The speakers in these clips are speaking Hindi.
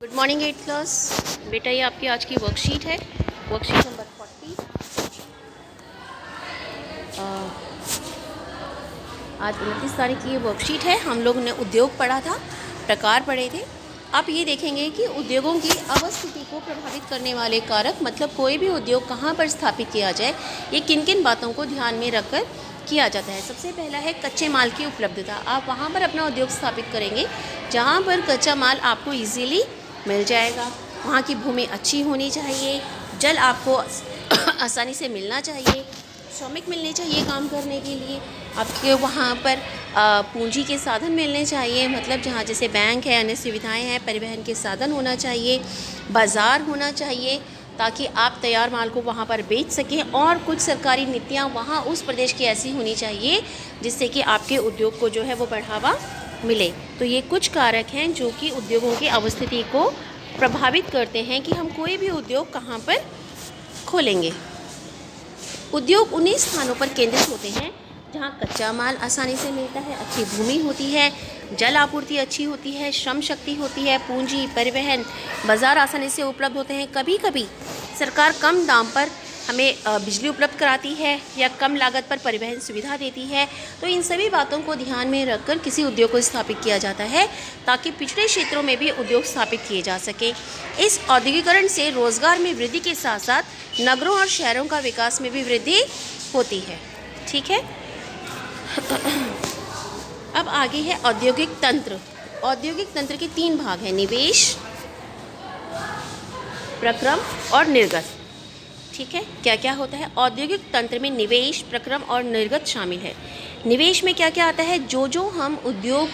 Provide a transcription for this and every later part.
Good morning 8th class. बेटा ये आपकी आज की वर्कशीट है, वर्कशीट नंबर 40। आज 29 तारीख की ये वर्कशीट है। हम लोग ने उद्योग पढ़ा था, प्रकार पढ़े थे। आप ये देखेंगे कि उद्योगों की अवस्थिति को प्रभावित करने वाले कारक, मतलब कोई भी उद्योग कहाँ पर स्थापित किया जाए, ये किन किन बातों को ध्यान में रखकर किया जाता है। सबसे पहला है कच्चे माल की उपलब्धता। आप वहाँ पर अपना उद्योग स्थापित करेंगे जहाँ पर कच्चा माल आपको ईजीली मिल जाएगा। वहाँ की भूमि अच्छी होनी चाहिए, जल आपको आसानी से मिलना चाहिए, श्रमिक मिलने चाहिए काम करने के लिए, आपके वहाँ पर पूंजी के साधन मिलने चाहिए, मतलब जहाँ जैसे बैंक है, अन्य सुविधाएं हैं, परिवहन के साधन होना चाहिए, बाज़ार होना चाहिए ताकि आप तैयार माल को वहाँ पर बेच सकें। और कुछ सरकारी नीतियाँ वहाँ उस प्रदेश की ऐसी होनी चाहिए जिससे कि आपके उद्योग को जो है वो बढ़ावा मिले। तो ये कुछ कारक हैं जो कि उद्योगों की अवस्थिति को प्रभावित करते हैं कि हम कोई भी उद्योग कहाँ पर खोलेंगे। उद्योग उन्हीं स्थानों पर केंद्रित होते हैं जहाँ कच्चा माल आसानी से मिलता है, अच्छी भूमि होती है, जल आपूर्ति अच्छी होती है, श्रम शक्ति होती है, पूंजी, परिवहन, बाज़ार आसानी से उपलब्ध होते हैं। कभी कभी सरकार कम दाम पर हमें बिजली उपलब्ध कराती है या कम लागत पर परिवहन सुविधा देती है। तो इन सभी बातों को ध्यान में रखकर किसी उद्योग को स्थापित किया जाता है ताकि पिछड़े क्षेत्रों में भी उद्योग स्थापित किए जा सके। इस औद्योगिकरण से रोजगार में वृद्धि के साथ साथ नगरों और शहरों का विकास में भी वृद्धि होती है। ठीक है। अब आगे है औद्योगिक तंत्र। औद्योगिक तंत्र के 3 भाग हैं: निवेश, प्रक्रम और निर्गत। ठीक है। क्या क्या होता है औद्योगिक तंत्र में? निवेश, प्रक्रम और निर्गत शामिल है। निवेश में क्या क्या आता है? जो हम उद्योग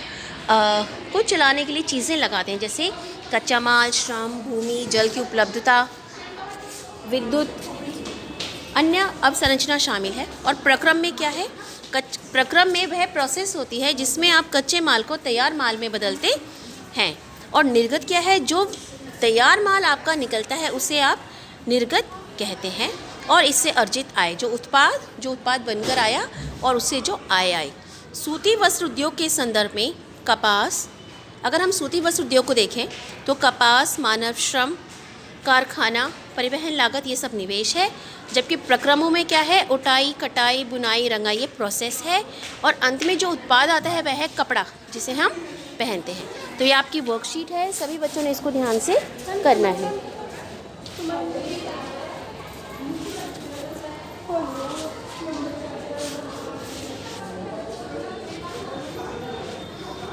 को चलाने के लिए चीज़ें लगाते हैं, जैसे कच्चा माल, श्रम, भूमि, जल की उपलब्धता, विद्युत, अन्य अवसंरचना शामिल है। और प्रक्रम में क्या है? प्रक्रम में वह प्रोसेस होती है जिसमें आप कच्चे माल को तैयार माल में बदलते हैं। और निर्गत क्या है? जो तैयार माल आपका निकलता है उसे आप निर्गत कहते हैं। और इससे अर्जित आय, जो उत्पाद बनकर आया और उससे जो आय आई। सूती वस्त्र उद्योग के संदर्भ में कपास, अगर हम सूती वस्त्र उद्योग को देखें तो कपास, मानव श्रम, कारखाना, परिवहन लागत, ये सब निवेश है। जबकि प्रक्रमों में क्या है? उटाई, कटाई, बुनाई, रंगाई, ये प्रोसेस है। और अंत में जो उत्पाद आता है वह है कपड़ा, जिसे हम पहनते हैं। तो ये आपकी वर्कशीट है, सभी बच्चों ने इसको ध्यान से करना है।